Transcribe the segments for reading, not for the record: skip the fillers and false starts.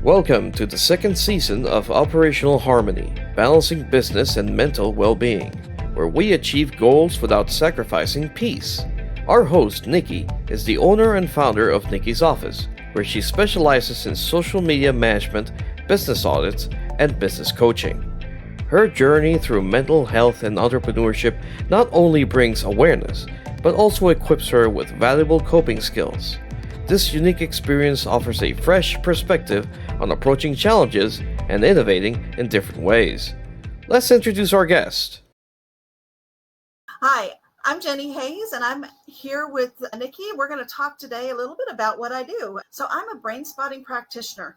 Welcome to the second season of Operational Harmony, balancing business and mental well-being, where we achieve goals without sacrificing peace. Our host, Nikki, is the owner and founder of Nikki's Office, where she specializes in social media management, business audits, and business coaching. Her journey through mental health and entrepreneurship not only brings awareness, but also equips her with valuable coping skills. This unique experience offers a fresh perspective on approaching challenges and innovating in different ways. Let's introduce our guest. Hi, I'm Jennie Hays, and I'm here with Nikki. We're going to talk today a little bit about what I do. So I'm a brain spotting practitioner.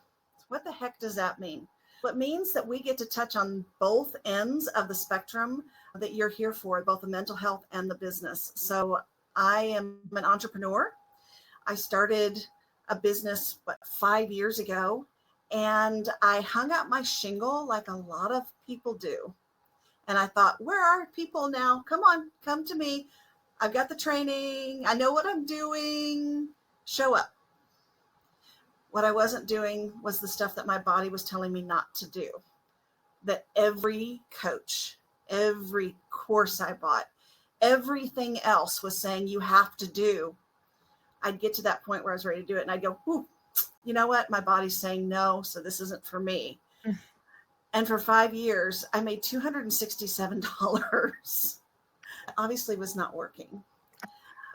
What the heck does that mean? It means that we get to touch on both ends of the spectrum that you're here for, both the mental health and the business. So I am an entrepreneur. I started a business 5 years ago, and I hung out my shingle like a lot of people do. And I thought, where are people now? Come on, come to me. I've got the training. I know what I'm doing. Show up. What I wasn't doing was the stuff that my body was telling me not to do. That every coach, every course I bought, everything else was saying you have to do. I'd get to that point where I was ready to do it, and I'd go, ooh, you know what? My body's saying no, so this isn't for me. And for 5 years, I made $267. Obviously was not working.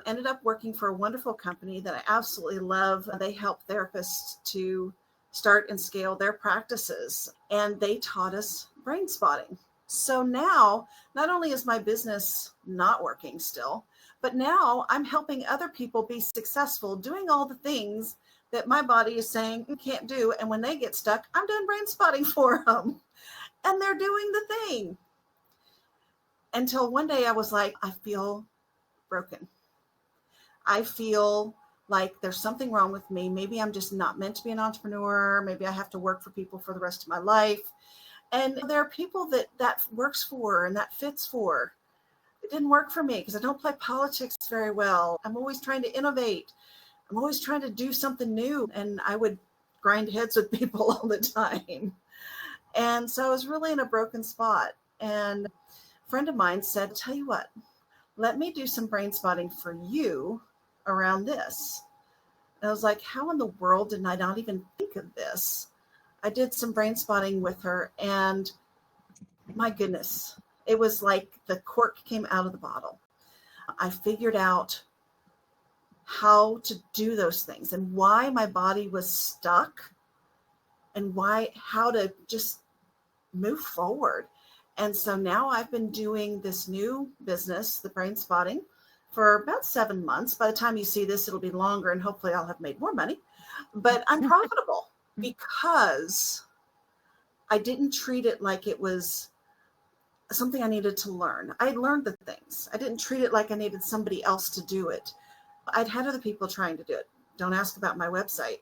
Ended up working for a wonderful company that I absolutely love. They help therapists to start and scale their practices, and they taught us brain spotting. So now, not only is my business not working still, but now I'm helping other people be successful doing all the things that my body is saying you can't do. And when they get stuck, I'm doing brain spotting for them. And they're doing the thing. Until one day I was like, I feel broken. I feel like there's something wrong with me. Maybe I'm just not meant to be an entrepreneur. Maybe I have to work for people for the rest of my life. And there are people that works for and that fits for. It didn't work for me because I don't play politics very well. I'm always trying to innovate. I'm always trying to do something new. And I would grind heads with people all the time. And so I was really in a broken spot. And a friend of mine said, tell you what, let me do some brain spotting for you around this. And I was like, how in the world did I not even think of this? I did some brain spotting with her, and my goodness, it was like the cork came out of the bottle. I figured out how to do those things and why my body was stuck and how to just move forward. And so now I've been doing this new business, the brain spotting, for about 7 months. By the time you see this, it'll be longer, and hopefully I'll have made more money. But I'm profitable because I didn't treat it like it was something I needed to learn. I learned the things. I didn't treat it like I needed somebody else to do it. I'd had other people trying to do it. Don't ask about my website.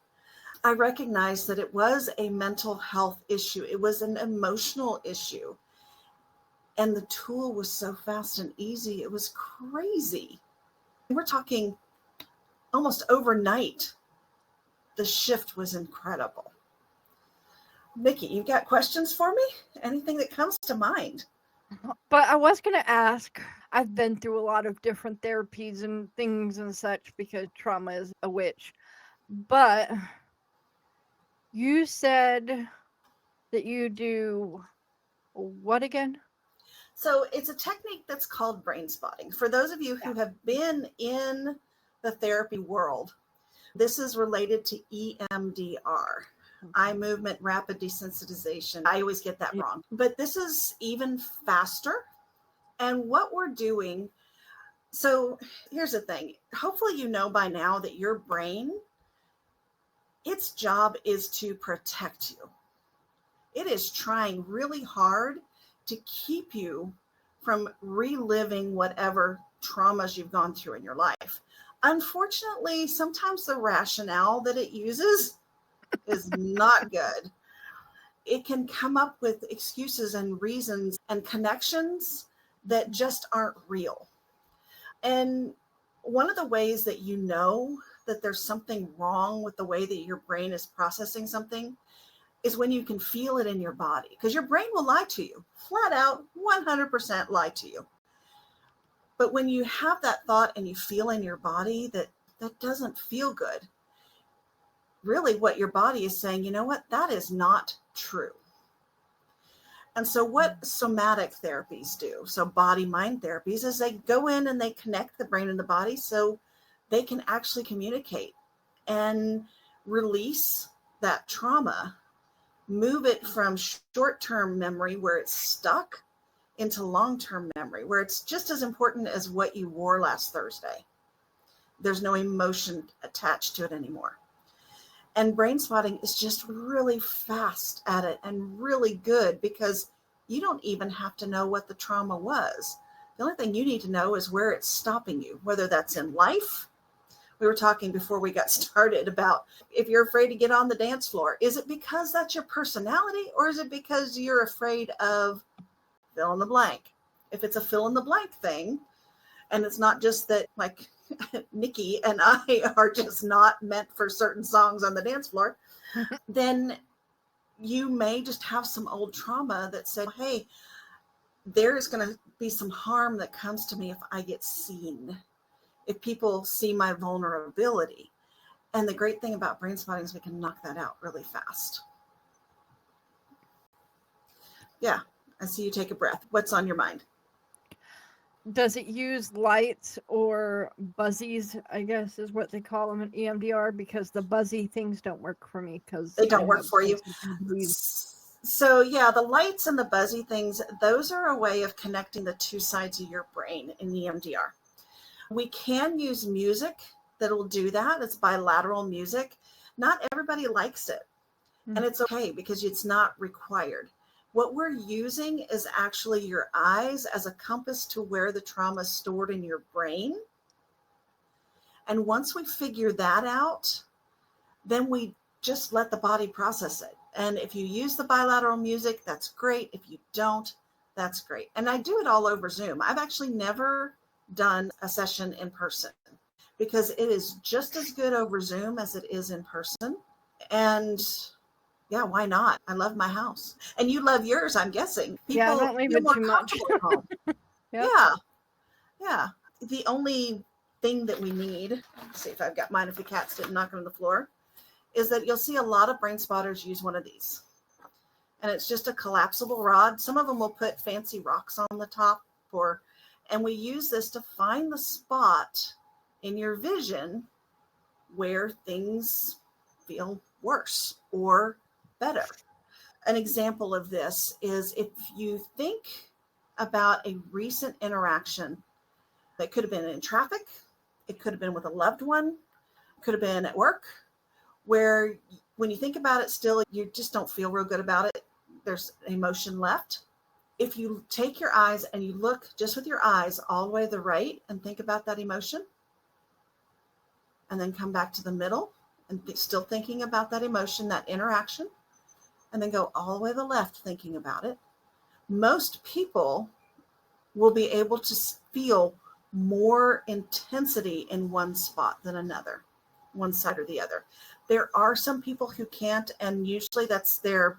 I recognized that it was a mental health issue. It was an emotional issue. And the tool was so fast and easy. It was crazy. We're talking almost overnight. The shift was incredible. Nikki, you got questions for me? Anything that comes to mind? But I was going to ask, I've been through a lot of different therapies and things and such because trauma is a witch. But you said that you do what again? So it's a technique that's called brain spotting. For those of you who have been in the therapy world, this is related to EMDR. Eye movement, rapid desensitization. I always get that wrong. But this is even faster. And what we're doing, so here's the thing. Hopefully you know by now that your brain, its job is to protect you. It is trying really hard to keep you from reliving whatever traumas you've gone through in your life. Unfortunately, sometimes the rationale that it uses is not good. It can come up with excuses and reasons and connections that just aren't real. And one of the ways that you know that there's something wrong with the way that your brain is processing something is when you can feel it in your body, because your brain will lie to you, flat out, 100% lie to you. But when you have that thought and you feel in your body that that doesn't feel good, really what your body is saying, you know what, that is not true. And so what somatic therapies do, so body-mind therapies, is they go in and they connect the brain and the body so they can actually communicate and release that trauma, move it from short-term memory where it's stuck into long-term memory, where it's just as important as what you wore last Thursday. There's no emotion attached to it anymore. And brain spotting is just really fast at it and really good, because you don't even have to know what the trauma was. The only thing you need to know is where it's stopping you, whether that's in life. We were talking before we got started about if you're afraid to get on the dance floor, is it because that's your personality, or is it because you're afraid of fill in the blank? If it's a fill in the blank thing, and it's not just that like Nikki and I are just not meant for certain songs on the dance floor, then you may just have some old trauma that said, hey, there is going to be some harm that comes to me if I get seen, if people see my vulnerability. And the great thing about brain spotting is we can knock that out really fast. Yeah, I see you take a breath. What's on your mind? Does it use lights or buzzies, I guess is what they call them in EMDR? Because the buzzy things don't work for me. Because they don't work for you. So yeah, the lights and the buzzy things, those are a way of connecting the two sides of your brain in EMDR. We can use music that'll do that. It's bilateral music. Not everybody likes it. And it's okay, because it's not required. What we're using is actually your eyes as a compass to where the trauma is stored in your brain. And once we figure that out, then we just let the body process it. And if you use the bilateral music, that's great. If you don't, that's great. And I do it all over Zoom. I've actually never done a session in person, because it is just as good over Zoom as it is in person. And yeah, why not? I love my house. And you love yours, I'm guessing. People I don't leave it too much. Yep. Yeah. The only thing that we need, let's see if I've got mine, if the cats didn't knock on the floor, is that you'll see a lot of brain spotters use one of these. And it's just a collapsible rod. Some of them will put fancy rocks on the top and we use this to find the spot in your vision where things feel worse or better. An example of this is if you think about a recent interaction that could have been in traffic, it could have been with a loved one, could have been at work, where when you think about it still, you just don't feel real good about it. There's emotion left. If you take your eyes and you look just with your eyes all the way to the right and think about that emotion, and then come back to the middle and still thinking about that emotion, that interaction, and then go all the way to the left thinking about it, most people will be able to feel more intensity in one spot than another, one side or the other. There are some people who can't, and usually that's they're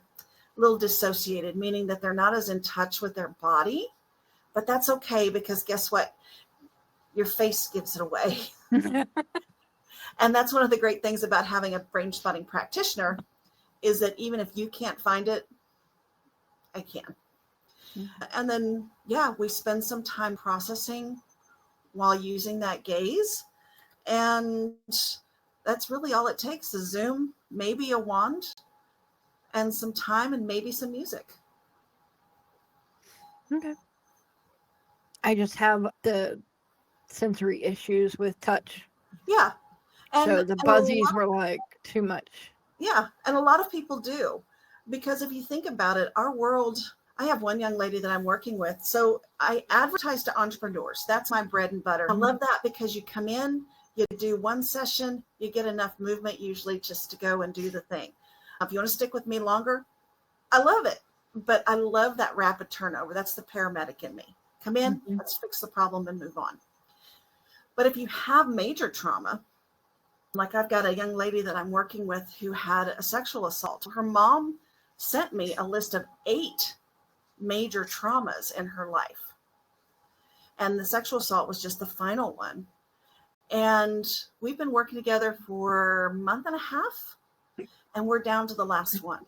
a little dissociated, meaning that they're not as in touch with their body, but that's okay, because guess what? Your face gives it away. And that's one of the great things about having a brain spotting practitioner, is that even if you can't find it, I can. And then, yeah, we spend some time processing while using that gaze. And that's really all it takes, is Zoom, maybe a wand, and some time, and maybe some music. Okay. I just have the sensory issues with touch. Yeah. So the buzzies were like too much. Yeah. And a lot of people do, because if you think about it, our world, I have one young lady that I'm working with. So I advertise to entrepreneurs. That's my bread and butter. I love that, because you come in, you do one session, you get enough movement usually just to go and do the thing. If you want to stick with me longer, I love it. But I love that rapid turnover. That's the paramedic in me. Come in, let's fix the problem and move on. But if you have major trauma, like I've got a young lady that I'm working with who had a sexual assault. Her mom sent me a list of 8 major traumas in her life. And the sexual assault was just the final one. And we've been working together for a month and a half, and we're down to the last one.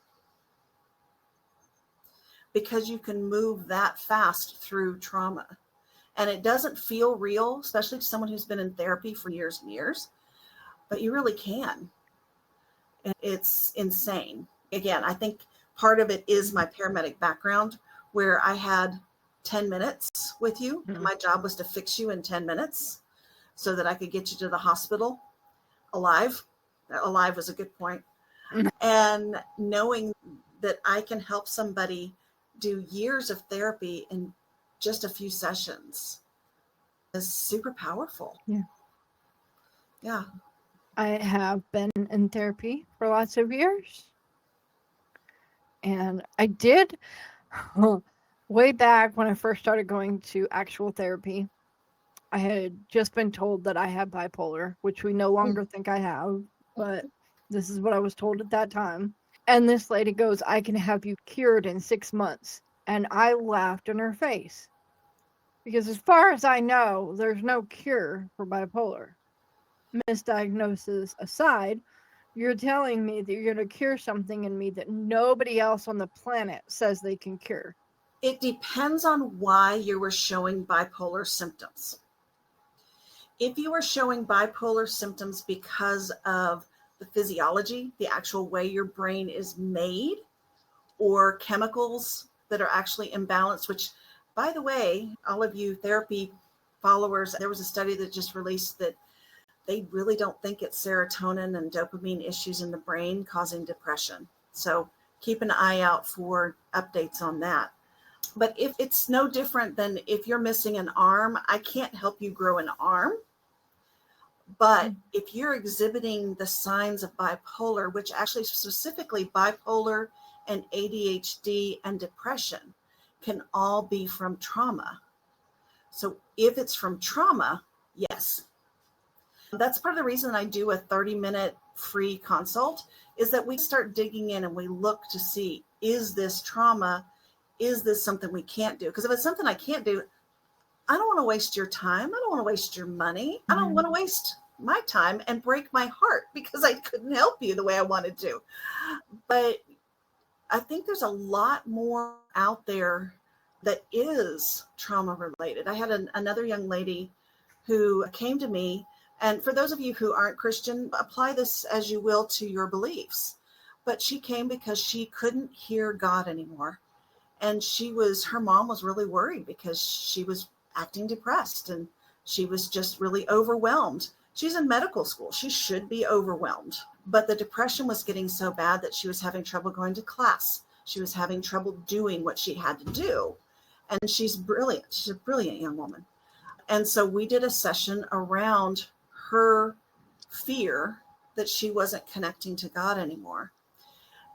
Because you can move that fast through trauma. And it doesn't feel real, especially to someone who's been in therapy for years and years, but you really can. It's insane. Again, I think part of it is my paramedic background, where I had 10 minutes with you. And my job was to fix you in 10 minutes so that I could get you to the hospital alive. Alive was a good point. And knowing that I can help somebody do years of therapy in just a few sessions is super powerful. Yeah. I have been in therapy for lots of years. And I did way back when I first started going to actual therapy. I had just been told that I had bipolar, which we no longer think I have, but this is what I was told at that time. And this lady goes, I can have you cured in 6 months. And I laughed in her face. Because as far as I know, there's no cure for bipolar. Misdiagnosis aside, you're telling me that you're going to cure something in me that nobody else on the planet says they can cure. It depends on why you were showing bipolar symptoms. If you are showing bipolar symptoms because of the physiology, the actual way your brain is made, or chemicals that are actually imbalanced, which, by the way, all of you therapy followers, there was a study that just released that they really don't think it's serotonin and dopamine issues in the brain causing depression. So keep an eye out for updates on that. But if it's no different than if you're missing an arm, I can't help you grow an arm. But if you're exhibiting the signs of bipolar, which actually specifically bipolar and ADHD and depression can all be from trauma. So if it's from trauma, yes. That's part of the reason I do a 30-minute free consult, is that we start digging in and we look to see, is this trauma? Is this something we can't do? Because if it's something I can't do, I don't want to waste your time. I don't want to waste your money. I don't want to waste my time and break my heart because I couldn't help you the way I wanted to. But I think there's a lot more out there that is trauma related. I had another young lady who came to me, and for those of you who aren't Christian, apply this as you will to your beliefs. But she came because she couldn't hear God anymore. And her mom was really worried because she was acting depressed and she was just really overwhelmed. She's in medical school. She should be overwhelmed. But the depression was getting so bad that she was having trouble going to class. She was having trouble doing what she had to do. And she's brilliant. She's a brilliant young woman. And so we did a session around her fear that she wasn't connecting to God anymore.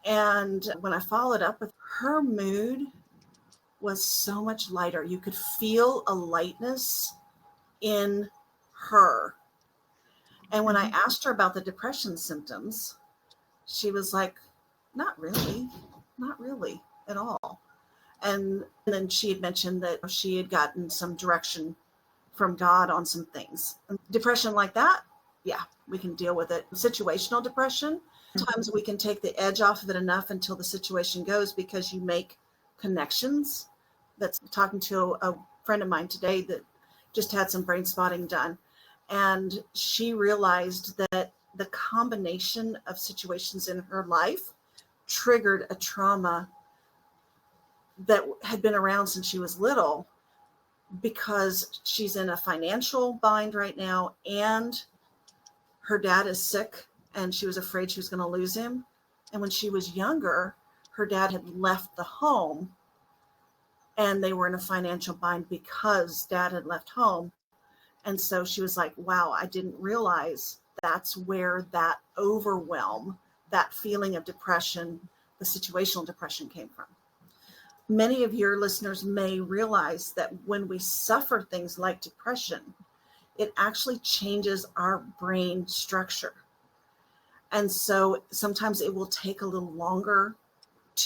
And when I followed up with her, mood was so much lighter. You could feel a lightness in her. And when I asked her about the depression symptoms, she was like, not really at all. And then she had mentioned that she had gotten some direction from God on some things. Depression like that, yeah, we can deal with it. Situational depression, sometimes we can take the edge off of it enough until the situation goes, because you make connections. That's talking to a friend of mine today that just had some brain spotting done. And she realized that the combination of situations in her life triggered a trauma that had been around since she was little, because she's in a financial bind right now and her dad is sick and she was afraid she was going to lose him. And when she was younger, her dad had left the home and they were in a financial bind because dad had left home. And so she was like, wow, I didn't realize that's where that overwhelm, that feeling of depression, the situational depression came from. Many of your listeners may realize that when we suffer things like depression, it actually changes our brain structure. And so sometimes it will take a little longer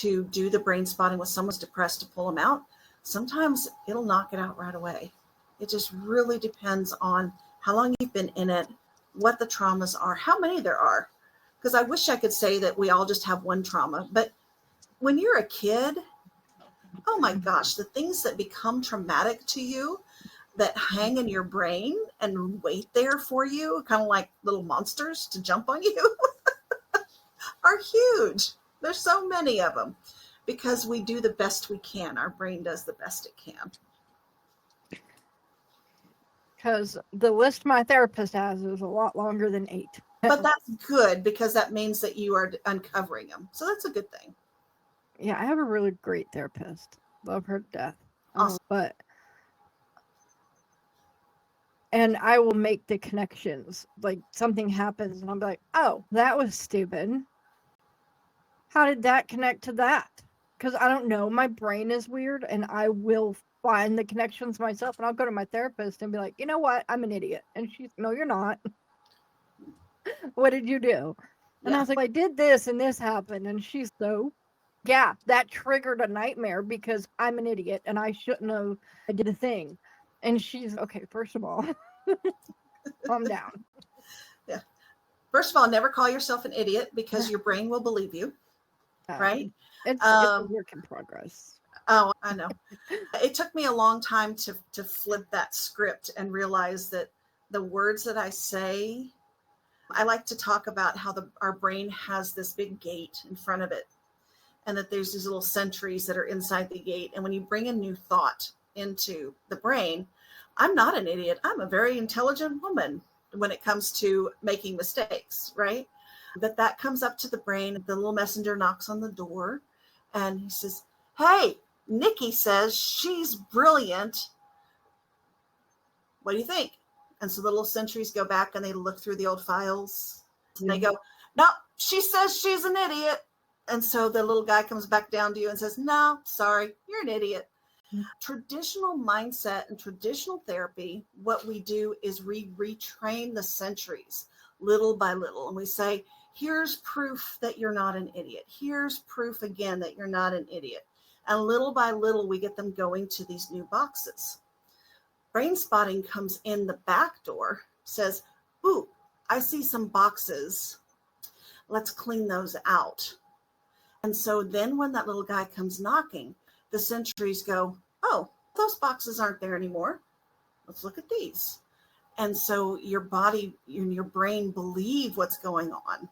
to do the brain spotting when someone's depressed to pull them out, sometimes it'll knock it out right away. It just really depends on how long you've been in it, what the traumas are, how many there are. Because I wish I could say that we all just have one trauma, but when you're a kid, oh my gosh, the things that become traumatic to you that hang in your brain and wait there for you, kind of like little monsters to jump on you, are huge. There's so many of them because we do the best we can. Our brain does the best it can. Because the list my therapist has is a lot longer than 8. But that's good because that means that you are uncovering them. So that's a good thing. Yeah, I have a really great therapist. Love her to death. Awesome. And I will make the connections. Like something happens and I'll be like, oh, that was stupid. How did that connect to that? Because I don't know. My brain is weird and I will find the connections myself. And I'll go to my therapist and be like, you know what? I'm an idiot. And she's, no, you're not. What did you do? And I was like, I did this and this happened. And she's so, yeah, that triggered a nightmare because I'm an idiot and I shouldn't have. I did a thing. And she's, okay, first of all, calm down. Yeah. First of all, never call yourself an idiot because your brain will believe you. Right? It's a work in progress. Oh, I know. It took me a long time to flip that script and realize that the words that I say, I like to talk about how our brain has this big gate in front of it and that there's these little sentries that are inside the gate. And when you bring a new thought into the brain, I'm not an idiot. I'm a very intelligent woman when it comes to making mistakes, right? But that comes up to the brain. The little messenger knocks on the door and he says, hey, Nikki says she's brilliant. What do you think? And so the little sentries go back and they look through the old files and they go, no, she says she's an idiot. And so the little guy comes back down to you and says, no, sorry, you're an idiot. Traditional mindset and traditional therapy, what we do is we retrain the sentries little by little. And we say, here's proof that you're not an idiot. Here's proof again that you're not an idiot. And little by little, we get them going to these new boxes. Brain spotting comes in the back door, says, ooh, I see some boxes. Let's clean those out. And so then when that little guy comes knocking, the sentries go, oh, those boxes aren't there anymore. Let's look at these. And so your body and your brain believe what's going on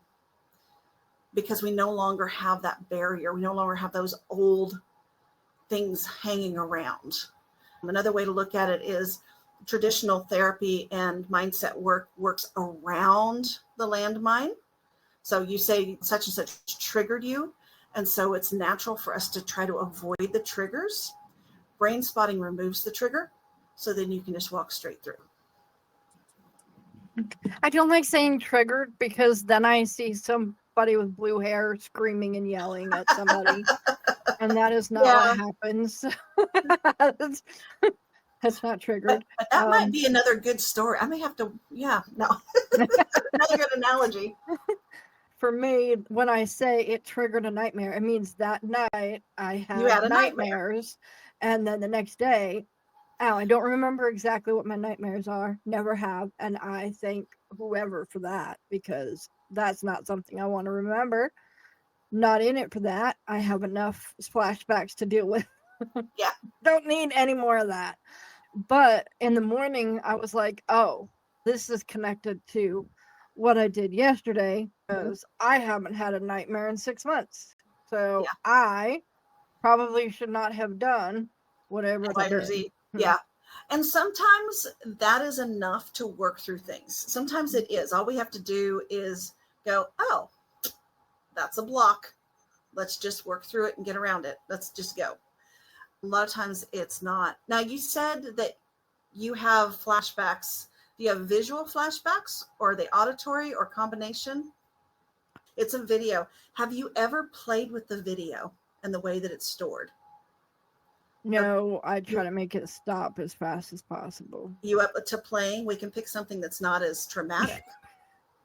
because we no longer have that barrier. We no longer have those old things hanging around. Another way to look at it is traditional therapy and mindset works around the landmine. So you say such and such triggered you. And so it's natural for us to try to avoid the triggers. Brain spotting removes the trigger, so then you can just walk straight through. I don't like saying triggered because then I see somebody with blue hair screaming and yelling at somebody. And that is not what happens. That's not triggered. But that might be another good story. I may have to, another good analogy. For me, when I say it triggered a nightmare, it means that night I had nightmares. And then the next day, I don't remember exactly what my nightmares are. Never have. And I thank whoever for that because that's not something I want to remember. Not in it for that. I have enough flashbacks to deal with. Yeah. Don't need any more of that. But in the morning, I was like, oh, this is connected to what I did yesterday because I haven't had a nightmare in 6 months. So I probably should not have done whatever I did. Yeah. And sometimes that is enough to work through things. Sometimes it is. All we have to do is go, oh, that's a block. Let's just work through it and get around it. Let's just go. A lot of times it's not. Now, you said that you have flashbacks. Do you have visual flashbacks or are they auditory or combination? It's a video. Have you ever played with the video and the way that it's stored? No, I try to make it stop as fast as possible. You up to playing? We can pick something that's not as traumatic.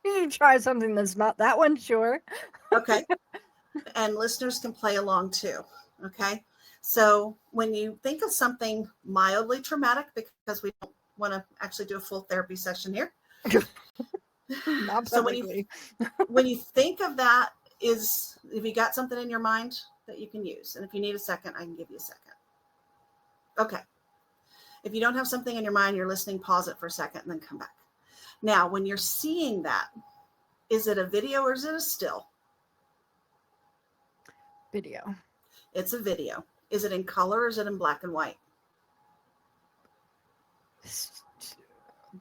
You try something that's not that one, sure. Okay. And listeners can play along too. Okay. So when you think of something mildly traumatic, because we don't want to actually do a full therapy session here. Not So publicly. when you think of that, if you got something in your mind that you can use, and if you need a second, I can give you a second. Okay. If you don't have something in your mind, you're listening, pause it for a second and then come back. Now, when you're seeing that, is it a video or is it a still? Video. It's a video. Is it in color or is it in black and white?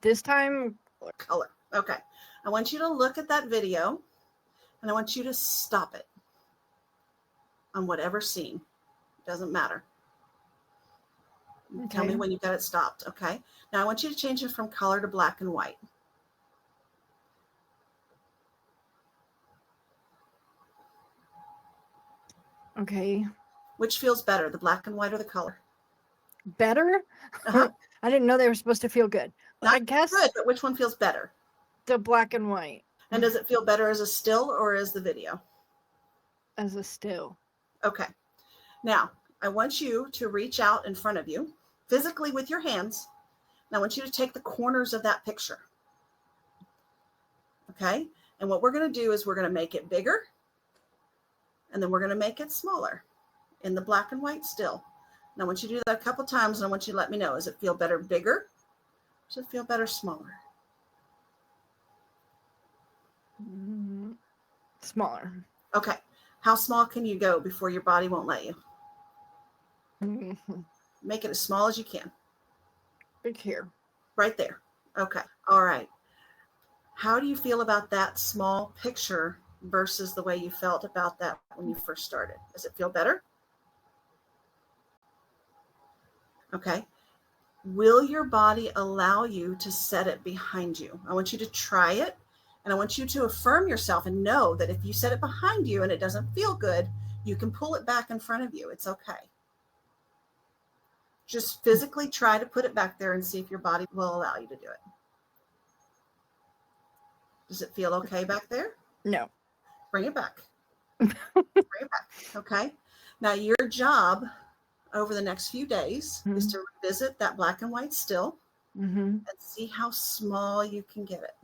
This time, Color. Okay. I want you to look at that video and I want you to stop it on whatever scene. Doesn't matter. Okay. Tell me when you've got it stopped. Okay. Now I want you to change it from color to black and white. Okay. Which feels better, the black and white or the color? Better? Uh-huh. I didn't know they were supposed to feel good. Not I guess good, but which one feels better? the black and white. And does it feel better as a still or as the video? As a still. Okay. Now, I want you to reach out in front of you physically with your hands. And I want you to take the corners of that picture. Okay. And what we're going to do is we're going to make it bigger. And then we're going to make it smaller in the black and white still. And I want you to do that a couple times. And I want you to let me know, does it feel better bigger? Or does it feel better smaller? Smaller. Okay. How small can you go before your body won't let you? Make it as small as you can. Big here. Right there. Okay. All right. How do you feel about that small picture versus the way you felt about that when you first started? Does it feel better? Okay. Will your body allow you to set it behind you? I want you to try it. And I want you to affirm yourself and know that if you set it behind you and it doesn't feel good, you can pull it back in front of you. It's okay. Just physically try to put it back there and see if your body will allow you to do it. Does it feel okay back there? No. Bring it back. Bring it back. Okay. Now your job over the next few days is to revisit that black and white still and see how small you can get it.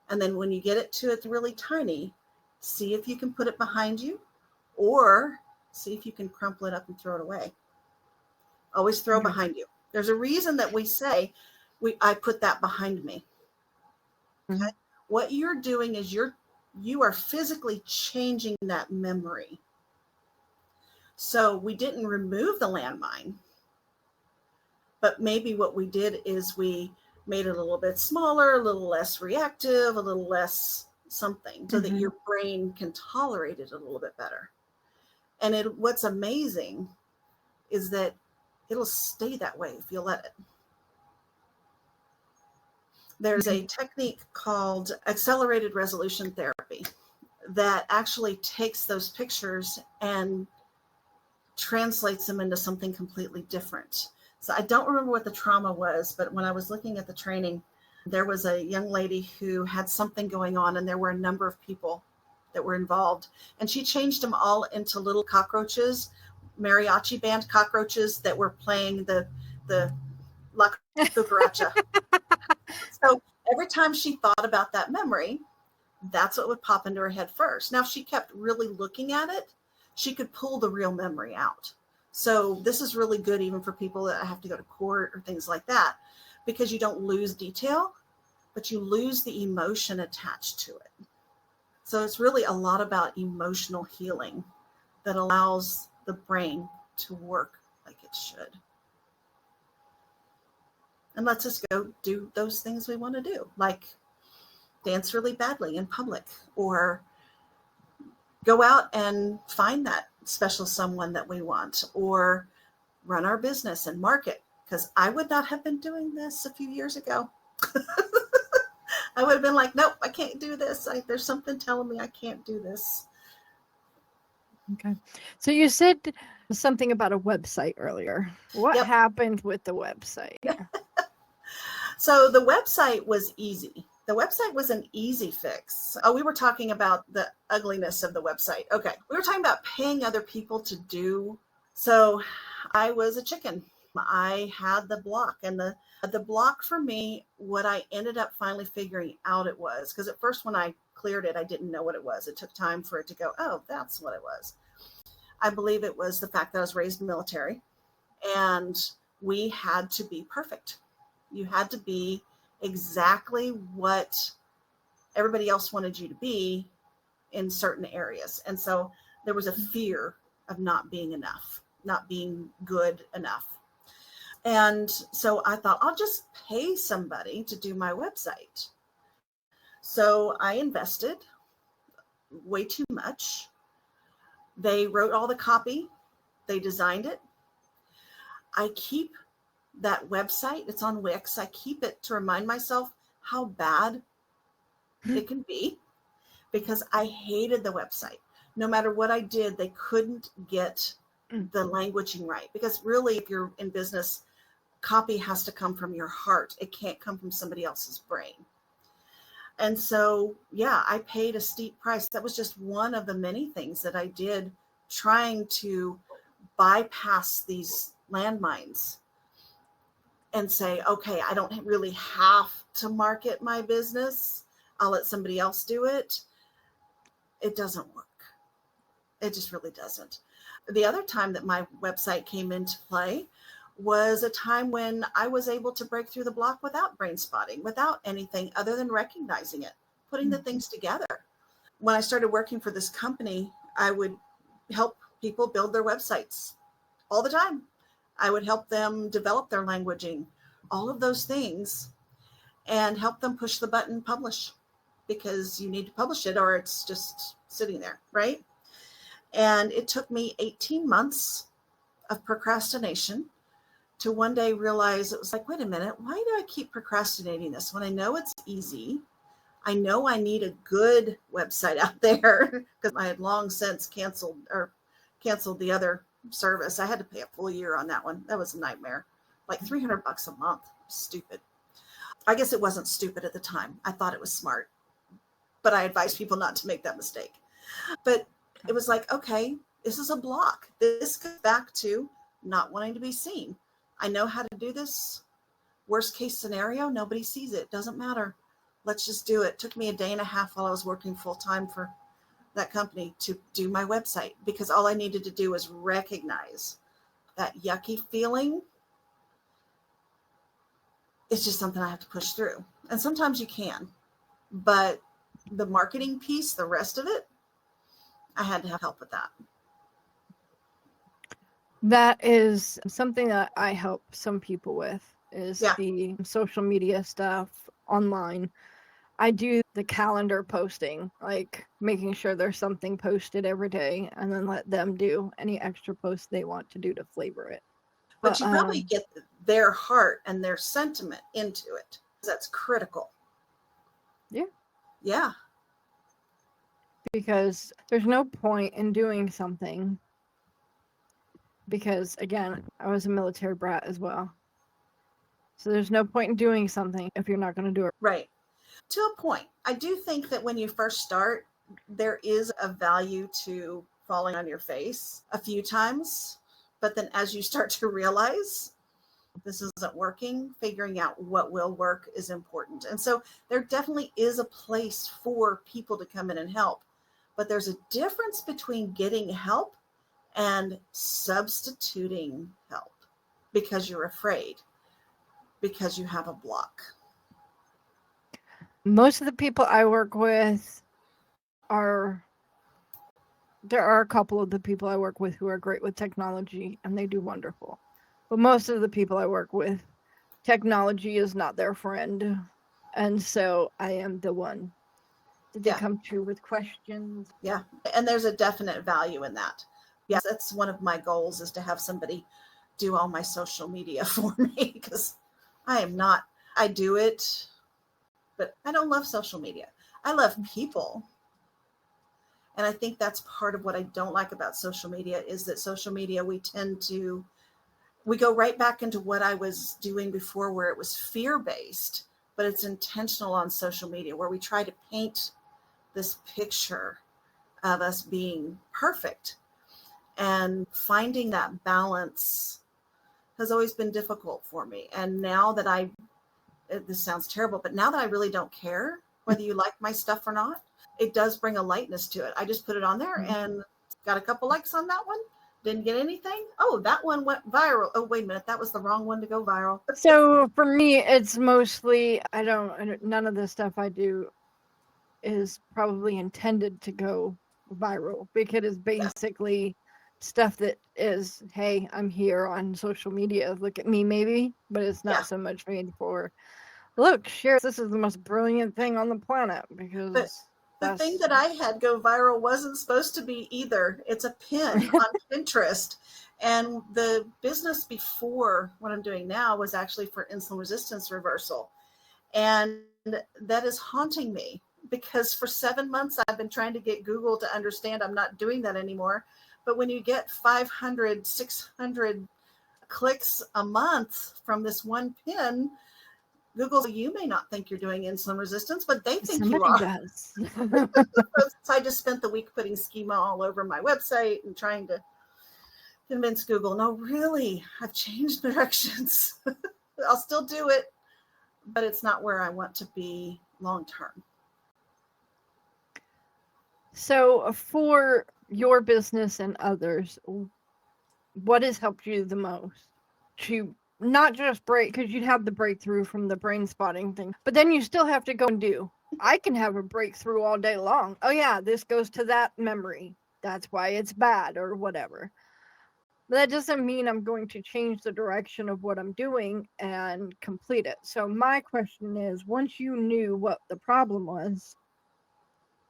And then when you get it to it's really tiny, see if you can put it behind you or see if you can crumple it up and throw it away. Always throw behind you. There's a reason that we say, I put that behind me. Okay? What you're doing is you are physically changing that memory. So we didn't remove the landmine, but maybe what we did is we made it a little bit smaller, a little less reactive, a little less something so that your brain can tolerate it a little bit better. And what's amazing is that it'll stay that way if you let it. There's a technique called accelerated resolution therapy that actually takes those pictures and translates them into something completely different. So I don't remember what the trauma was, but when I was looking at the training, there was a young lady who had something going on and there were a number of people that were involved. And she changed them all into little cockroaches, mariachi band cockroaches that were playing the La Cucaracha. So every time she thought about that memory, that's what would pop into her head first. Now, if she kept really looking at it, she could pull the real memory out. So this is really good even for people that have to go to court or things like that, because you don't lose detail, but you lose the emotion attached to it. So it's really a lot about emotional healing that allows the brain to work like it should. And lets us go do those things we want to do, like dance really badly in public or go out and find that special someone that we want or run our business and market. Because I would not have been doing this a few years ago. I would have been like, nope, I can't do this. There's something telling me I can't do this. Okay. So you said something about a website earlier. What happened with the website? So the website was easy. The website was an easy fix. Oh, we were talking about the ugliness of the website. Okay. We were talking about paying other people to do. So I was a chicken. I had the block, and the block for me, what I ended up finally figuring out it was, because at first when I cleared it, I didn't know what it was. It took time for it to go, oh, that's what it was. I believe it was the fact that I was raised military, and we had to be perfect. You had to be exactly what everybody else wanted you to be in certain areas. And so there was a fear of not being enough, not being good enough. And so I thought, I'll just pay somebody to do my website. So I invested way too much. They wrote all the copy. They designed it. I keep that website. It's on Wix. I keep it to remind myself how bad it can be, because I hated the website. No matter what I did, they couldn't get the languaging right. Because really, if you're in business, copy has to come from your heart. It can't come from somebody else's brain. And so, yeah, I paid a steep price. That was just one of the many things that I did, trying to bypass these landmines and say, okay, I don't really have to market my business. I'll let somebody else do it. It doesn't work. It just really doesn't. The other time that my website came into play was a time when I was able to break through the block without brain spotting, without anything other than recognizing it, putting the things together. When I started working for this company, I would help people build their websites all the time. I would help them develop their languaging, all of those things, and help them push the button publish, because you need to publish it or it's just sitting there, right? And it took me 18 months of procrastination to one day realize, it was like, wait a minute, why do I keep procrastinating this when I know it's easy? I know I need a good website out there, because I had long since canceled the other service. I had to pay a full year on that one. That was a nightmare. Like $300 a month. Stupid. I guess it wasn't stupid at the time. I thought it was smart, but I advise people not to make that mistake. But it was like, okay, this is a block. This goes back to not wanting to be seen. I know how to do this. Worst case scenario, nobody sees it. Doesn't matter. Let's just do it. It took me a day and a half while I was working full time for that company to do my website, because all I needed to do was recognize that yucky feeling. It's just something I have to push through. And sometimes you can, but the marketing piece, the rest of it, I had to have help with that. That is something that I help some people with, is the social media stuff online. I do the calendar posting, like making sure there's something posted every day, and then let them do any extra posts they want to do to flavor it. But you probably get their heart and their sentiment into it. That's critical. Yeah. Yeah. Because there's no point in doing something, because again, I was a military brat as well. So there's no point in doing something if you're not going to do it. Right. To a point. I do think that when you first start, there is a value to falling on your face a few times. But then as you start to realize this isn't working, figuring out what will work is important. And so there definitely is a place for people to come in and help. But there's a difference between getting help and substituting help because you're afraid, because you have a block. Most of the people I work with there are a couple of the people I work with who are great with technology, and they do wonderful. But most of the people I work with, technology is not their friend. And so I am the one that they come to with questions. Yeah. And there's a definite value in that. Yes, that's one of my goals, is to have somebody do all my social media for me, because I do it, but I don't love social media. I love people. And I think that's part of what I don't like about social media, is that social media, we go right back into what I was doing before, where it was fear-based. but it's intentional on social media where we try to paint this picture of us being perfect. And finding that balance has always been difficult for me. And now that this sounds terrible, but now that I really don't care whether you like my stuff or not, it does bring a lightness to it. I just put it on there and got a couple likes on that one. Didn't get anything. Oh, that one went viral. Oh, wait a minute. That was the wrong one to go viral. So for me, it's mostly, none of the stuff I do is probably intended to go viral, because it's basically stuff that is, hey, I'm here on social media, look at me maybe, but it's not so much made for, look, share, this is the most brilliant thing on the planet, because the thing that I had go viral wasn't supposed to be either. It's a pin on Pinterest. And the business before what I'm doing now was actually for insulin resistance reversal. And that is haunting me, because for 7 months I've been trying to get Google to understand I'm not doing that anymore. But when you get 500, 600 clicks a month from this one pin, Google, you may not think you're doing insulin resistance, but they think somebody you are. does. So I just spent the week putting schema all over my website and trying to convince Google, no, really, I've changed directions. I'll still do it, but it's not where I want to be long term. So for your business and others, what has helped you the most to not just break, because you'd have the breakthrough from the brain spotting thing, but then you still have to go and do. I can have a breakthrough all day long. Oh yeah, this goes to that memory. That's why it's bad or whatever. But that doesn't mean I'm going to change the direction of what I'm doing and complete it. So my question is, once you knew what the problem was,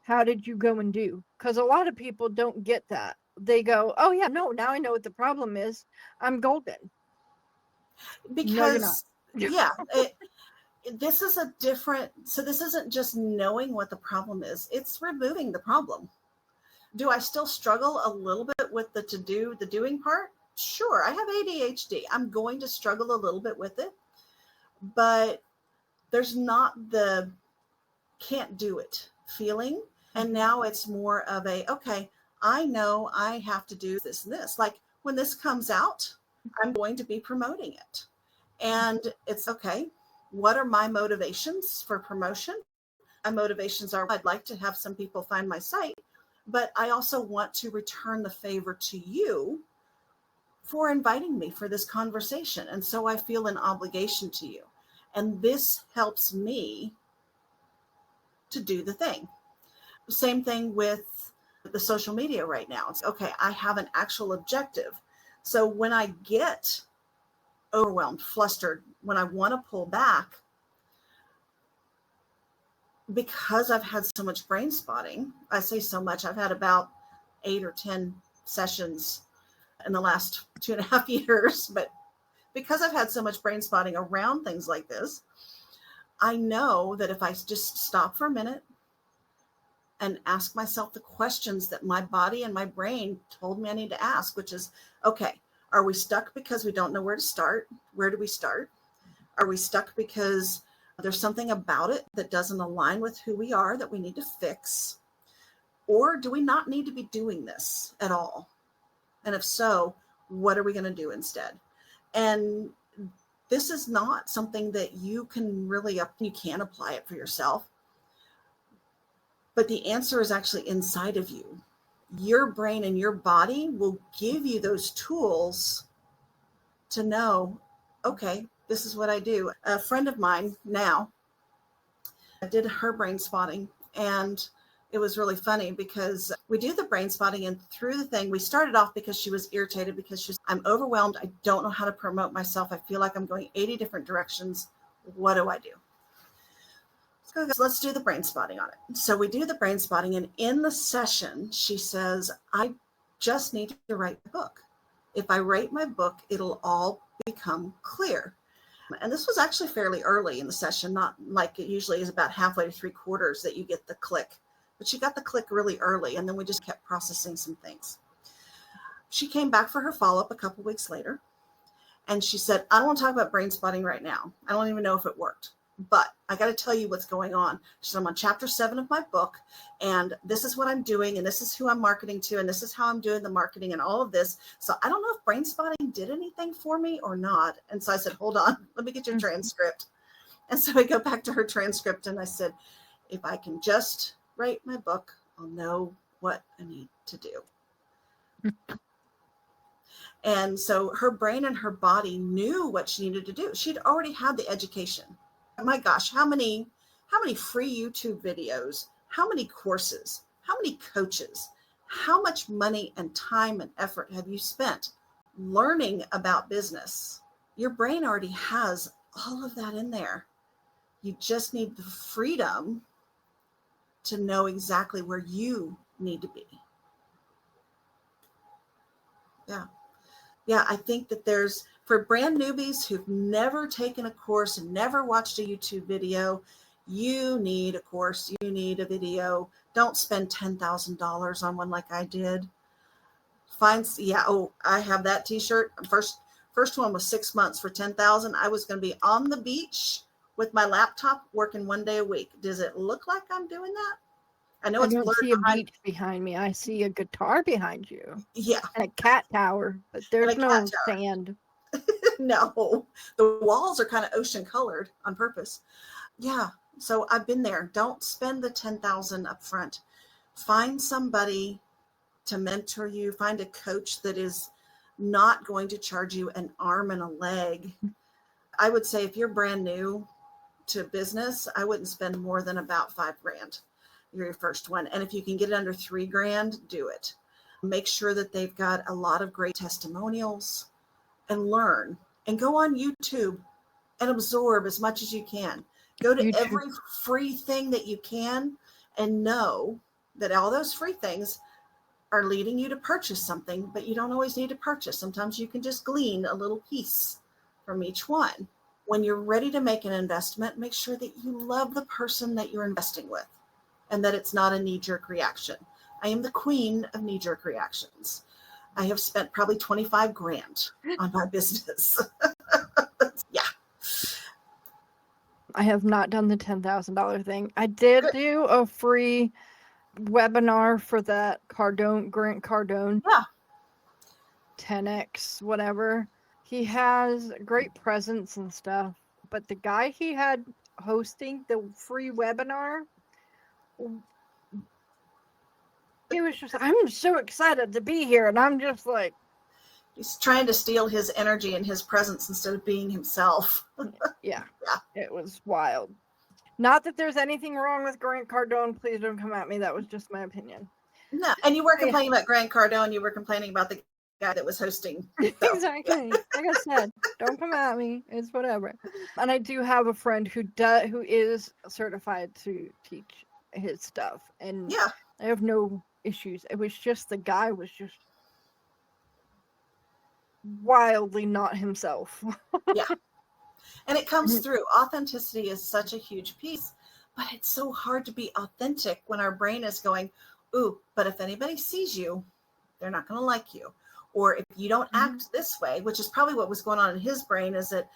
how did you go and do? Because a lot of people don't get that. They go, oh yeah, no, now I know what the problem is. I'm golden. Because, no, yeah, this is a different, so this isn't just knowing what the problem is, it's removing the problem. Do I still struggle a little bit with the doing part? Sure, I have ADHD. I'm going to struggle a little bit with it, but there's not the can't do it feeling. And now it's more of okay, I know I have to do this and this. Like when this comes out, I'm going to be promoting it. And it's okay, what are my motivations for promotion? My motivations are, I'd like to have some people find my site, but I also want to return the favor to you for inviting me for this conversation. And so I feel an obligation to you. And this helps me to do the thing. Same thing with the social media right now. It's okay, I have an actual objective. So when I get overwhelmed, flustered, when I want to pull back, because I've had so much brain spotting, I say so much, I've had about 8 or 10 sessions in the last 2.5 years, but because I've had so much brain spotting around things like this, I know that if I just stop for a minute and ask myself the questions that my body and my brain told me I need to ask, which is, okay, are we stuck because we don't know where to start? Where do we start? Are we stuck because there's something about it that doesn't align with who we are that we need to fix? Or do we not need to be doing this at all? And if so, what are we going to do instead? And this is not something that you can really, you can apply it for yourself. But the answer is actually inside of you. Your brain and your body will give you those tools to know, okay, this is what I do. A friend of mine now did her brain spotting, and it was really funny because we do the brain spotting, and through the thing, we started off because she was irritated because I'm overwhelmed. I don't know how to promote myself. I feel like I'm going 80 different directions. What do I do? So let's do the brain spotting on it. So we do the brain spotting, and in the session, she says, I just need to write a book. If I write my book, it'll all become clear. And this was actually fairly early in the session, not like it usually is about halfway to 3/4 that you get the click. But she got the click really early, and then we just kept processing some things. She came back for her follow-up a couple weeks later, and she said, I don't want to talk about brain spotting right now. I don't even know if it worked. but I got to tell you what's going on. So I'm on chapter 7 of my book, and this is what I'm doing, and this is who I'm marketing to, and this is how I'm doing the marketing and all of this. So I don't know if brainspotting did anything for me or not. And so I said, hold on, let me get your transcript. And so I go back to her transcript, and I said, if I can just write my book, I'll know what I need to do. And so her brain and her body knew what she needed to do. She'd already had the education. My gosh, how many free YouTube videos, how many courses, how many coaches, how much money and time and effort have you spent learning about business? Your brain already has all of that in there. You just need the freedom to know exactly where you need to be. Yeah, I think that for brand newbies who've never taken a course and never watched a YouTube video, you need a course, you need a video. Don't spend $10,000 on one like I did. I have that t-shirt. First one was 6 months for $10,000. I was going to be on the beach with my laptop working 1 day a week. Does it look like I'm doing that? I know it's blurred. I don't see a beach behind me. I see a guitar behind you. Yeah. And a cat tower, but there's no sand. No, the walls are kind of ocean colored on purpose. Yeah. So I've been there. Don't spend the $10,000 up front. Find somebody to mentor you. Find a coach that is not going to charge you an arm and a leg. I would say if you're brand new to business, I wouldn't spend more than about $5,000. Your first one. And if you can get it under $3,000, do it. Make sure that they've got a lot of great testimonials, and learn, and go on YouTube and absorb as much as you can. Go to every free thing that you can, and know that all those free things are leading you to purchase something, but you don't always need to purchase. Sometimes you can just glean a little piece from each one. When you're ready to make an investment, make sure that you love the person that you're investing with, and that it's not a knee-jerk reaction. I am the queen of knee-jerk reactions. I have spent probably $25,000 on my business. Yeah. I have not done the $10,000 thing. I did do a free webinar for that Grant Cardone. Yeah. 10X, whatever. He has great presence and stuff, but the guy he had hosting the free webinar, he was just, I'm so excited to be here. And I'm just like, he's trying to steal his energy and his presence instead of being himself. Yeah. It was wild. Not that there's anything wrong with Grant Cardone. Please don't come at me. That was just my opinion. No. And you were complaining about Grant Cardone. You were complaining about the guy that was hosting. So. Exactly. Like I said, don't come at me. It's whatever. And I do have a friend who is certified to teach his stuff. And yeah, I have no issues. It was just the guy was just wildly not himself. Yeah. And it comes through. Authenticity is such a huge piece, but it's so hard to be authentic when our brain is going, ooh, but if anybody sees you, they're not going to like you. Or if you don't act this way, which is probably what was going on in his brain, is that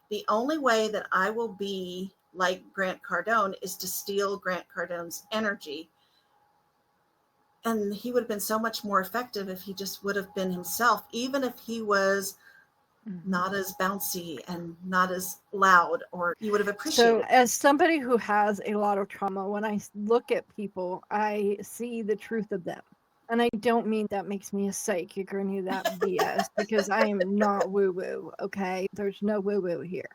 the only way that I will be like Grant Cardone is to steal Grant Cardone's energy. And he would have been so much more effective if he just would have been himself, even if he was not as bouncy and not as loud, or you would have appreciated. So as somebody who has a lot of trauma, when I look at people, I see the truth of them. And I don't mean that makes me a psychic or any of that BS, because I am not woo-woo, okay? There's no woo-woo here.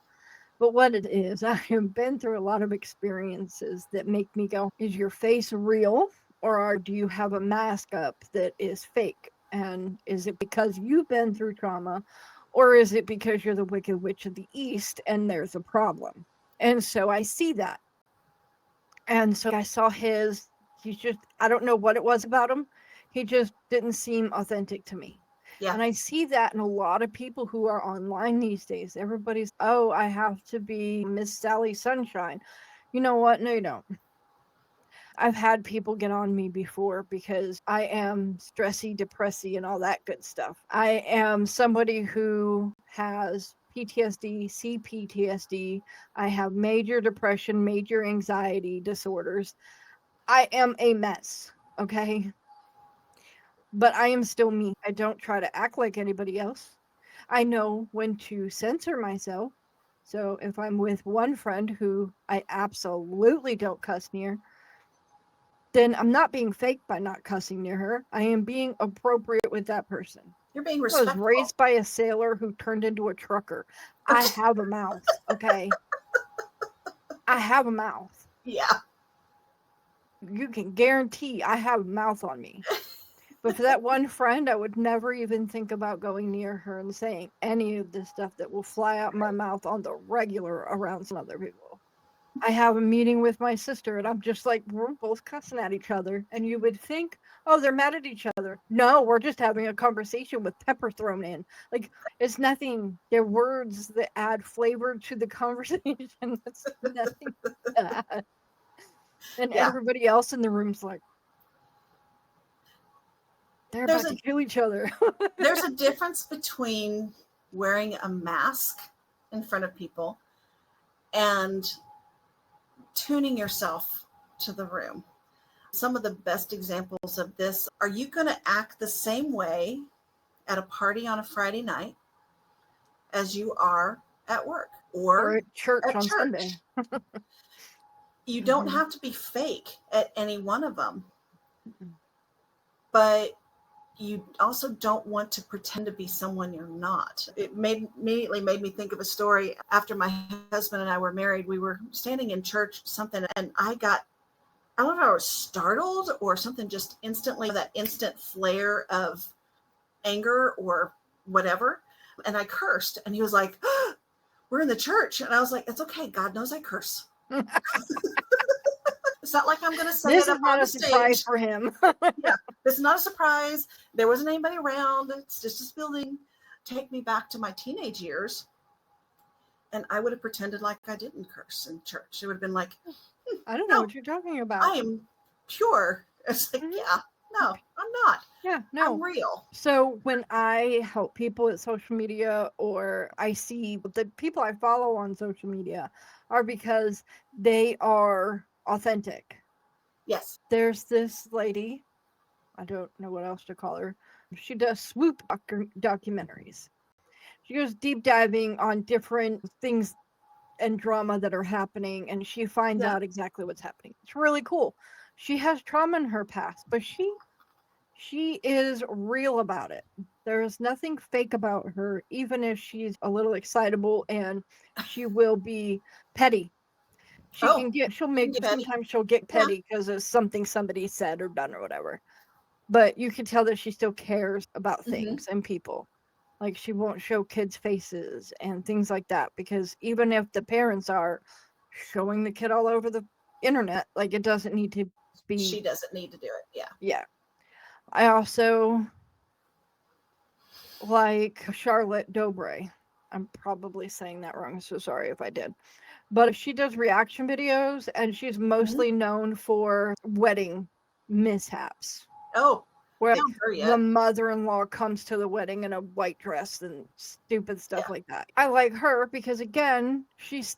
But what it is, I have been through a lot of experiences that make me go, is your face real? Or do you have a mask up that is fake? And is it because you've been through trauma? Or is it because you're the Wicked Witch of the East and there's a problem? And so I see that. And so I saw he's just, I don't know what it was about him. He just didn't seem authentic to me. Yeah. And I see that in a lot of people who are online these days. Everybody's, oh, I have to be Miss Sally Sunshine. You know what? No, you don't. I've had people get on me before because I am stressy, depressy, and all that good stuff. I am somebody who has PTSD, CPTSD. I have major depression, major anxiety disorders. I am a mess, okay? But I am still me. I don't try to act like anybody else. I know when to censor myself. So if I'm with one friend who I absolutely don't cuss near, then I'm not being fake by not cussing near her. I am being appropriate with that person. You're being I was respectful. raised by a sailor who turned into a trucker. I have a mouth, okay? I have a mouth. Yeah. You can guarantee I have a mouth on me. But for that one friend, I would never even think about going near her and saying any of the stuff that will fly out my mouth on the regular around some other people. I have a meeting with my sister, and I'm just like, we're both cussing at each other. And you would think, oh, they're mad at each other. No, we're just having a conversation with pepper thrown in. Like, it's nothing. They're words that add flavor to the conversation. It's nothing bad. And everybody else in the room's like, they're about to kill each other. There's a difference between wearing a mask in front of people and tuning yourself to the room. Some of the best examples of this, are you going to act the same way at a party on a Friday night as you are at work or at church on Sunday? You don't have to be fake at any one of them, but you also don't want to pretend to be someone you're not. It immediately made me think of a story. After my husband and I were married, we were standing in church, something, and I don't know if I was startled or something, just instantly, that instant flare of anger or whatever. And I cursed, and he was like, oh, we're in the church. And I was like, it's okay. God knows I curse. It's not like I'm going to say this it up on the stage. This is not a surprise for him. Yeah, this is not a surprise. There wasn't anybody around. It's just this building. Take me back to my teenage years, and I would have pretended like I didn't curse in church. It would have been like, I don't know what you're talking about. I am pure. It's like, yeah, no, I'm not. Yeah, no. I'm real. So when I help people at social media, or I see the people I follow on social media are because they are authentic. Yes. There's this lady, I don't know what else to call her. She does swoop documentaries. She goes deep diving on different things and drama that are happening, and she finds out exactly what's happening. It's really cool. She has trauma in her past, but she is real about it. There is nothing fake about her, even if she's a little excitable, and she will be petty. Sometimes she'll get petty because of something somebody said or done or whatever. But you can tell that she still cares about things and people. Like, she won't show kids' faces and things like that, because even if the parents are showing the kid all over the internet, like, it doesn't need to be. She doesn't need to do it. Yeah. Yeah. I also like Charlotte Dobre. I'm probably saying that wrong, so sorry if I did. But she does reaction videos, and she's mostly known for wedding mishaps. Oh, where the mother-in-law comes to the wedding in a white dress and stupid stuff like that. I like her because, again, she's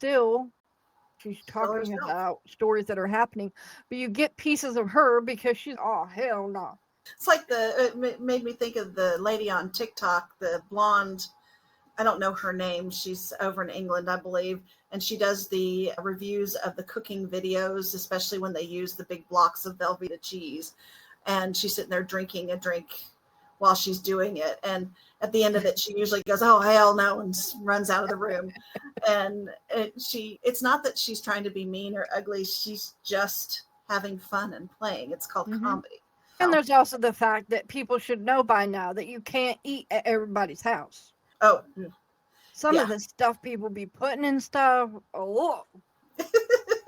talking about stories that are happening, but you get pieces of her because she's, oh, hell no. It's like it made me think of the lady on TikTok, the blonde, I don't know her name. She's over in England, I believe. And she does the reviews of the cooking videos, especially when they use the big blocks of Velveeta cheese. And she's sitting there drinking a drink while she's doing it. And at the end of it, she usually goes, oh, hell no, and runs out of the room. And it's not that she's trying to be mean or ugly. She's just having fun and playing. It's called comedy. And there's also the fact that people should know by now that you can't eat at everybody's house. Oh, some of the stuff people be putting in stuff. Oh,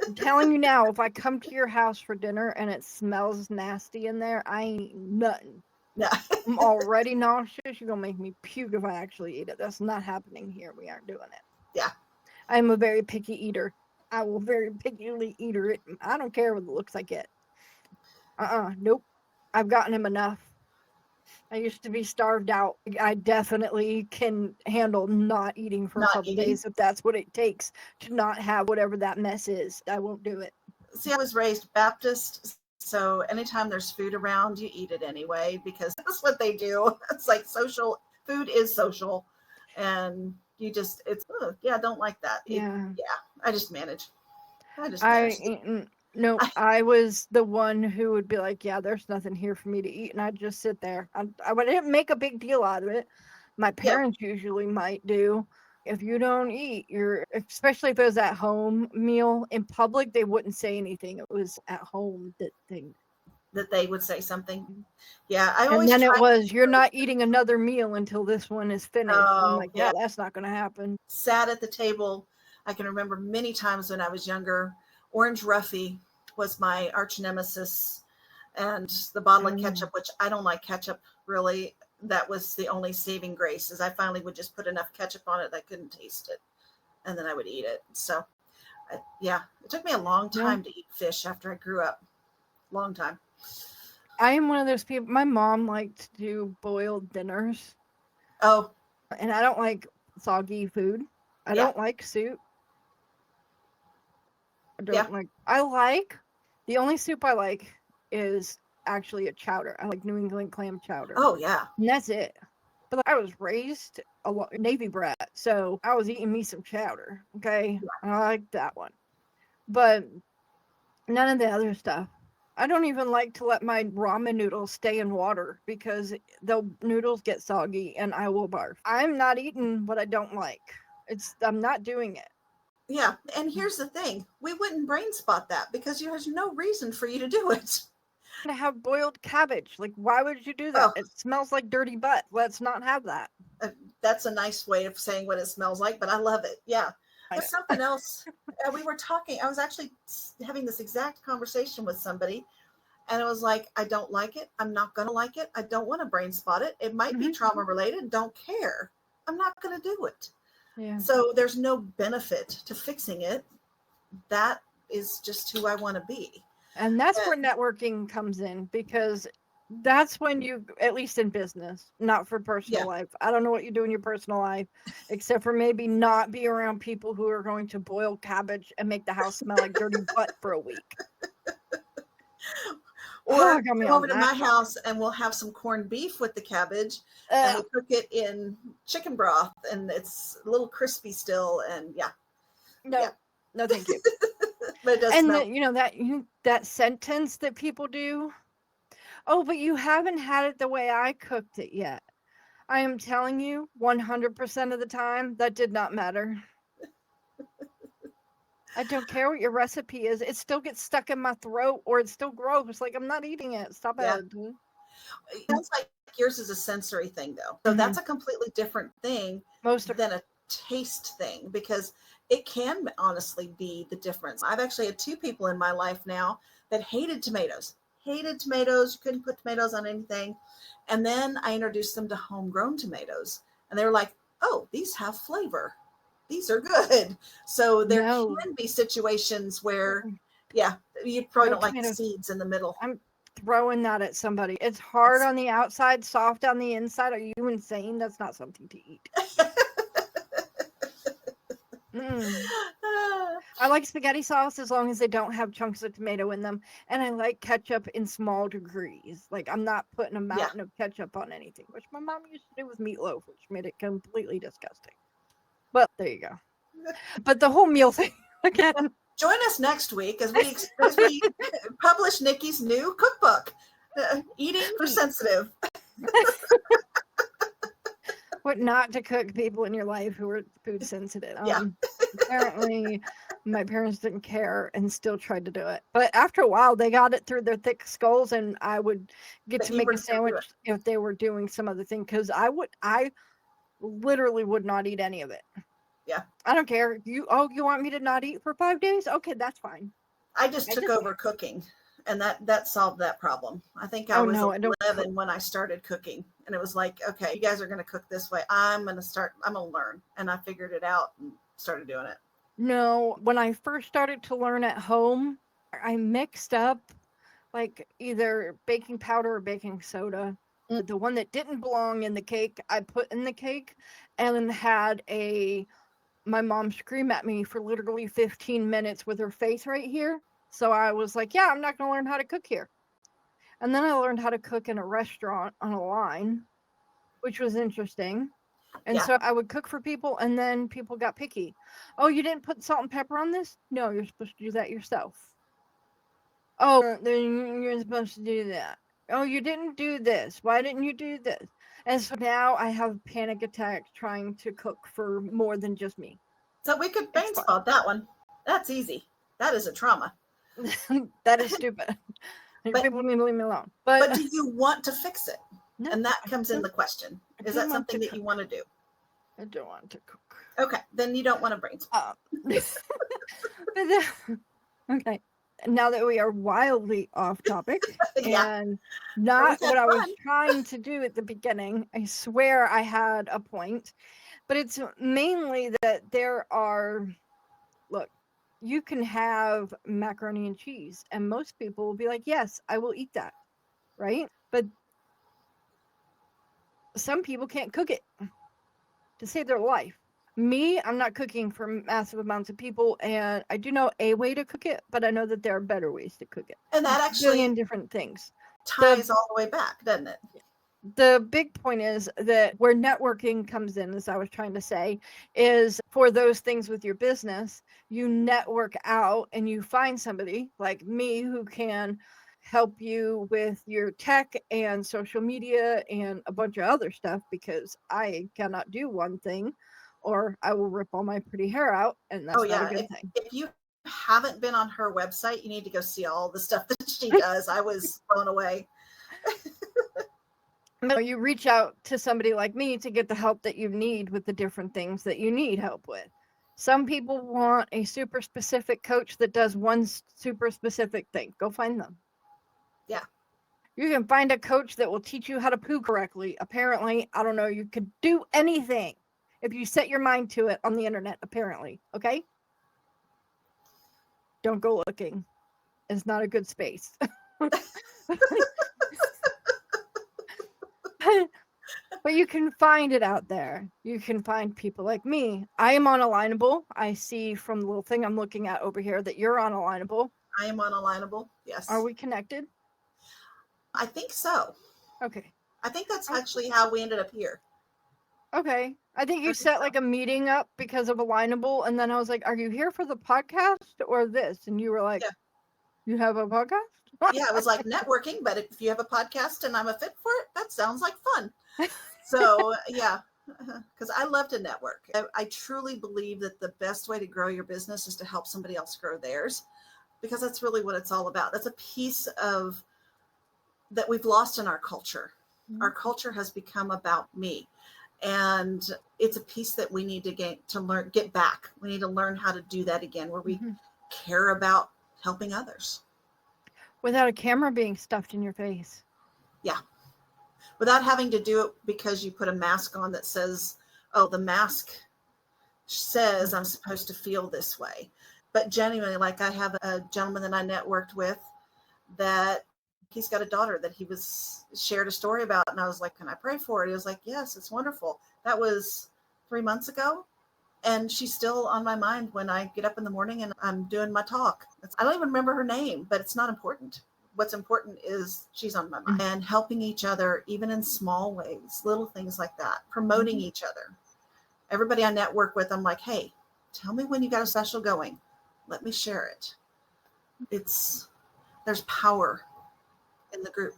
I'm telling you now, if I come to your house for dinner and it smells nasty in there, I ain't eating nothing. Yeah. I'm already nauseous. You're gonna make me puke if I actually eat it. That's not happening here. We aren't doing it. Yeah. I'm a very picky eater. I will very pickily eat it. I don't care what it looks like it. Nope. I've gotten him enough. I used to be starved out. I definitely can handle not eating for a Not couple eating. days if that's what it takes to not have whatever that mess is. I won't do it. See, I was raised Baptist, so anytime there's food around, you eat it anyway because that's what they do. It's like social. Food is social, and you just I don't like that. Yeah. I just manage. No, I was the one who would be like, yeah, there's nothing here for me to eat. And I'd just sit there. I wouldn't make a big deal out of it. My parents usually might do. If you don't eat, especially if it was at home meal in public, they wouldn't say anything. It was at home that they would say something. Yeah. You're not eating another meal until this one is finished. I'm like, yeah, that's not going to happen. Sat at the table. I can remember many times when I was younger, Orange Ruffy was my arch nemesis, and the bottle of ketchup, which I don't like ketchup really. That was the only saving grace, is I finally would just put enough ketchup on it that I couldn't taste it, and then I would eat it. So it took me a long time to eat fish after I grew up. Long time. I am one of those people. My mom liked to do boiled dinners. Oh. And I don't like soggy food. I don't like soup. The only soup I like is actually a chowder. I like New England clam chowder. Oh, yeah. And that's it. But I was raised a Navy brat, so I was eating me some chowder. Okay. Yeah. And I like that one. But none of the other stuff. I don't even like to let my ramen noodles stay in water because the noodles get soggy and I will barf. I'm not eating what I don't like. I'm not doing it. Yeah. And here's the thing. We wouldn't brain spot that because there's no reason for you to do it. To have boiled cabbage. Like, why would you do that? It smells like dirty butt. Let's not have that. That's a nice way of saying what it smells like, but I love it. Yeah. There's something else. We were talking. I was actually having this exact conversation with somebody, and it was like, I don't like it. I'm not going to like it. I don't want to brain spot it. It might be trauma related. Don't care. I'm not going to do it. Yeah. So there's no benefit to fixing it. That is just who I want to be. And that's where networking comes in, because that's when you, at least in business, not for personal life. I don't know what you do in your personal life, except for maybe not be around people who are going to boil cabbage and make the house smell like dirty butt for a week. Or come over to my house and we'll have some corned beef with the cabbage and we'll cook it in chicken broth and it's a little crispy still. And no, thank you. But it does smell. That sentence that people do. Oh, but you haven't had it the way I cooked it yet. I am telling you, 100% of the time, that did not matter. I don't care what your recipe is. It still gets stuck in my throat, or it's still gross. Like, I'm not eating it. Stop it. It sounds like yours is a sensory thing, though. So that's a completely different thing than a taste thing, because it can honestly be the difference. I've actually had 2 people in my life now that hated tomatoes. Couldn't put tomatoes on anything. And then I introduced them to homegrown tomatoes. And they were like, oh, these have flavor. These are good. So there can be situations where, you probably don't like the seeds in the middle. I'm throwing that at somebody. It's hard on the outside, soft on the inside. Are you insane? That's not something to eat. I like spaghetti sauce as long as they don't have chunks of tomato in them. And I like ketchup in small degrees. Like, I'm not putting a mountain of ketchup on anything, which my mom used to do with meatloaf, which made it completely disgusting. But there you go. But the whole meal thing, again. Join us next week as we publish Nikki's new cookbook, Eating for Sensitive. What not to cook people in your life who are food sensitive. Apparently, my parents didn't care and still tried to do it. But after a while, they got it through their thick skulls, and I would get to make a sandwich if they were doing some other thing, because I literally would not eat any of it. Yeah. I don't care. You want me to not eat for 5 days? Okay, that's fine. I just took over cooking, and that solved that problem. I think I was 11 when I started cooking, and it was like, okay, you guys are going to cook this way. I'm going to learn. And I figured it out and started doing it. No, when I first started to learn at home, I mixed up like either baking powder or baking soda The one that didn't belong in the cake, I put in the cake, and then had my mom scream at me for literally 15 minutes with her face right here. So I was like, yeah, I'm not going to learn how to cook here. And then I learned how to cook in a restaurant on a line, which was interesting. And so I would cook for people, and then people got picky. Oh, you didn't put salt and pepper on this? No, you're supposed to do that yourself. Oh, then you're supposed to do that. Oh, you didn't do this. Why didn't you do this? And so now I have panic attacks trying to cook for more than just me. So we could brainspot that one. That's easy. That is a trauma. That is stupid. People need to leave me alone. But do you want to fix it? No, and that comes in the question. Is that something that you want to do? I don't want to cook. Okay, then you don't want to brainstorm. Okay. Now that we are wildly off topic Yeah. and not what I was fun. trying to do at the beginning, I swear I had a point, but it's mainly that look, you can have macaroni and cheese, and most people will be like, yes, I will eat that, right? But some people can't cook it to save their life. Me, I'm not cooking for massive amounts of people, and I do know a way to cook it, but I know that there are better ways to cook it. And that actually billion different things ties all the way back, doesn't it? The big point is that where networking comes in, as I was trying to say, is for those things with your business, you network out and you find somebody like me who can help you with your tech and social media and a bunch of other stuff, because I cannot do one thing or I will rip all my pretty hair out, and that's not a good thing. If you haven't been on her website, you need to go see all the stuff that she does. I was blown away. You reach out to somebody like me to get the help that you need with the different things that you need help with. Some people want a super specific coach that does one super specific thing. Go find them. Yeah. You can find a coach that will teach you how to poo correctly. Apparently, I don't know, you could do anything if you set your mind to it on the internet, apparently. Okay? Don't go looking. It's not a good space. But you can find it out there. You can find people like me. I am on Alignable. I see from the little thing I'm looking at over here that you're on Alignable. I am on Alignable. Yes. Are we connected? I think so. Okay. I think that's actually how we ended up here. Okay. I think you set like a meeting up because of Alignable, and then I was like, are you here for the podcast or this? And you were like, you have a podcast? Yeah, it was like networking, but if you have a podcast and I'm a fit for it, that sounds like fun. So yeah, because I love to network. I truly believe that the best way to grow your business is to help somebody else grow theirs, because that's really what it's all about. That's a piece of that we've lost in our culture. Mm-hmm. Our culture has become about me, and it's a piece that we need to get back. We need to learn how to do that again, where we care about helping others. Without a camera being stuffed in your face. Yeah. Without having to do it because you put a mask on that says, oh, the mask says I'm supposed to feel this way. But genuinely, like I have a gentleman that I networked with that he's got a daughter that he shared a story about. And I was like, can I pray for it? He was like, yes, it's wonderful. That was 3 months ago. And she's still on my mind when I get up in the morning and I'm doing my talk. I don't even remember her name, but it's not important. What's important is she's on my mind, and helping each other, even in small ways, little things like that, promoting each other. Everybody I network with, I'm like, hey, tell me when you got a special going. Let me share it. There's power in the group.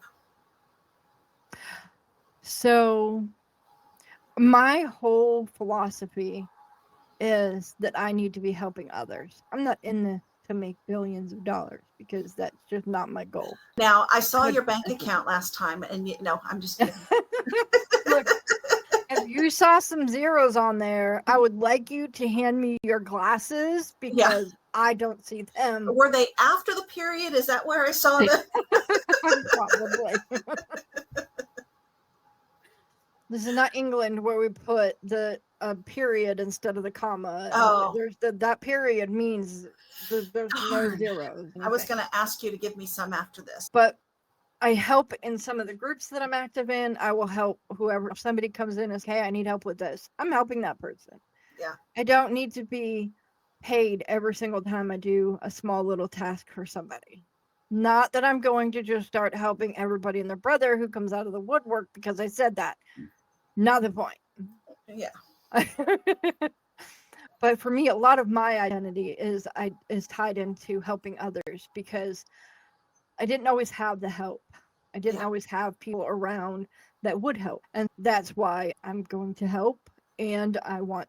So my whole philosophy is that I need to be helping others. I'm not in this to make billions of dollars, because that's just not my goal. Now, I saw your bank account last time, and no, I'm just kidding. Look, if you saw some zeros on there, I would like you to hand me your glasses, because I don't see them. Were they after the period? Is that where I saw them? Probably. This is not England where we put the period instead of the comma. Oh. That period means there's no zeros. I was going to ask you to give me some after this. But I help in some of the groups that I'm active in. I will help whoever, if somebody comes in and says, hey, I need help with this, I'm helping that person. Yeah. I don't need to be paid every single time I do a small little task for somebody. Not that I'm going to just start helping everybody and their brother who comes out of the woodwork because I said that. Not the point. Yeah. But for me, a lot of my identity is tied into helping others because I didn't always have the help. I didn't always have people around that would help. And that's why I'm going to help. And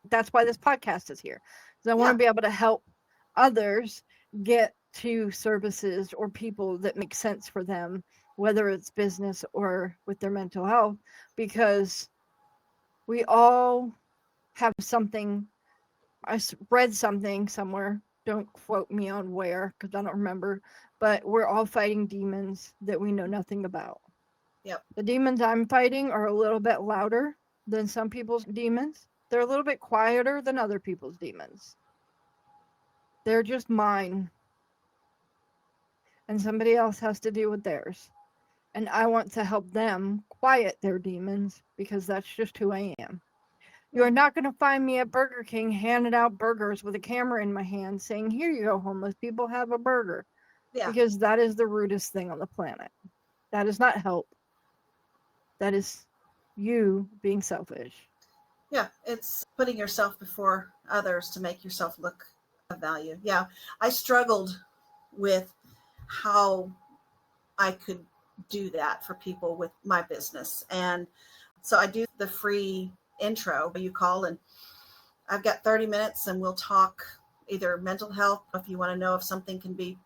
that's why this podcast is here. Because I want to be able to help others get to services or people that make sense for them, whether it's business or with their mental health, because we all have something. I read something somewhere. Don't quote me on where, because I don't remember. But we're all fighting demons that we know nothing about. Yep. The demons I'm fighting are a little bit louder than some people's demons. They're a little bit quieter than other people's demons. They're just mine. And somebody else has to deal with theirs. And I want to help them quiet their demons because that's just who I am. You're not going to find me at Burger King handing out burgers with a camera in my hand saying, here you go, homeless people, have a burger. Yeah. Because that is the rudest thing on the planet. That is not help. That is you being selfish. Yeah, it's putting yourself before others to make yourself look of value. Yeah, I struggled with how I could do that for people with my business. And so I do the free intro. You call and I've got 30 minutes and we'll talk either mental health, if you want to know if something can be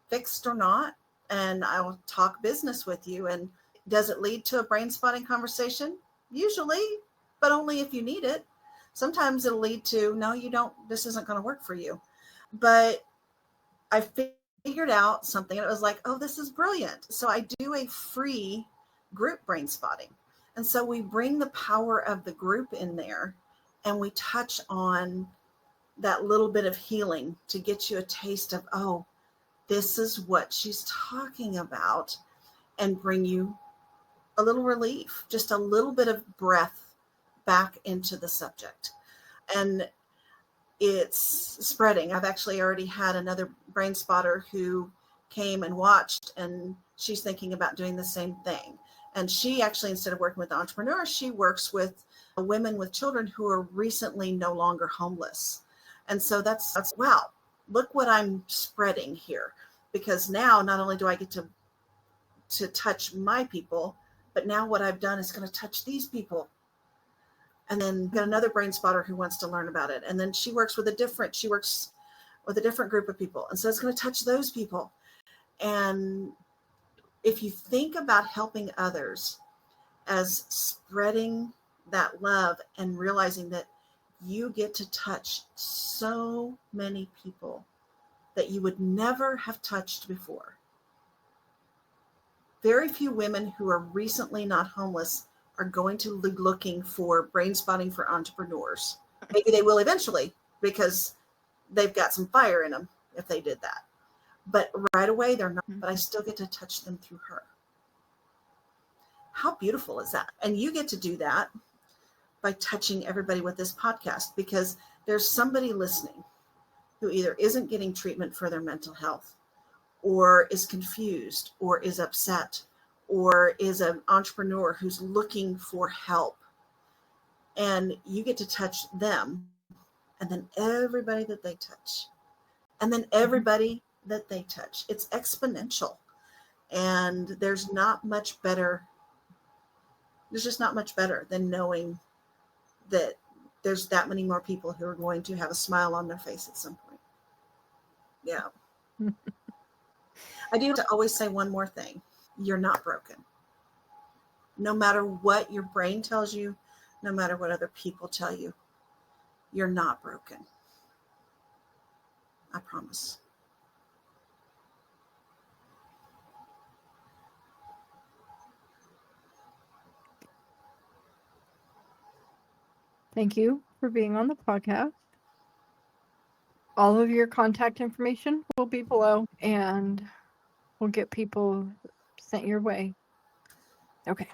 fixed or not. And I will talk business with you. And does it lead to a brain spotting conversation? Usually, but only if you need it. Sometimes it'll lead to, no, you don't, this isn't going to work for you. But I figured out something and it was like, oh, this is brilliant. So I do a free group brain spotting. And so we bring the power of the group in there and we touch on that little bit of healing to get you a taste of, oh, this is what she's talking about, and bring you a little relief, just a little bit of breath back into the subject. And it's spreading. I've actually already had another brain spotter who came and watched, and she's thinking about doing the same thing. And she actually, instead of working with entrepreneurs, she works with women with children who are recently no longer homeless. And so that's wow, look what I'm spreading here. Because now not only do I get to touch my people, but now what I've done is going to touch these people. And then got another brain spotter who wants to learn about it. And then she works with a different group of people. And so it's going to touch those people. And if you think about helping others as spreading that love and realizing that you get to touch so many people that you would never have touched before. Very few women who are recently not homeless are going to be looking for brain spotting for entrepreneurs. Maybe they will eventually because they've got some fire in them if they did that. But right away they're not, but I still get to touch them through her. How beautiful is that? And you get to do that by touching everybody with this podcast, because there's somebody listening who either isn't getting treatment for their mental health, or is confused, or is upset, or is an entrepreneur who's looking for help. And you get to touch them, and then everybody that they touch, and then everybody that they touch. It's exponential. And there's not much better. There's just not much better than knowing that there's that many more people who are going to have a smile on their face at some point. Yeah. I do have to always say one more thing. You're not broken. No matter what your brain tells you, no matter what other people tell you, you're not broken. I promise. Thank you for being on the podcast. All of your contact information will be below, and we'll get people sent your way. Okay.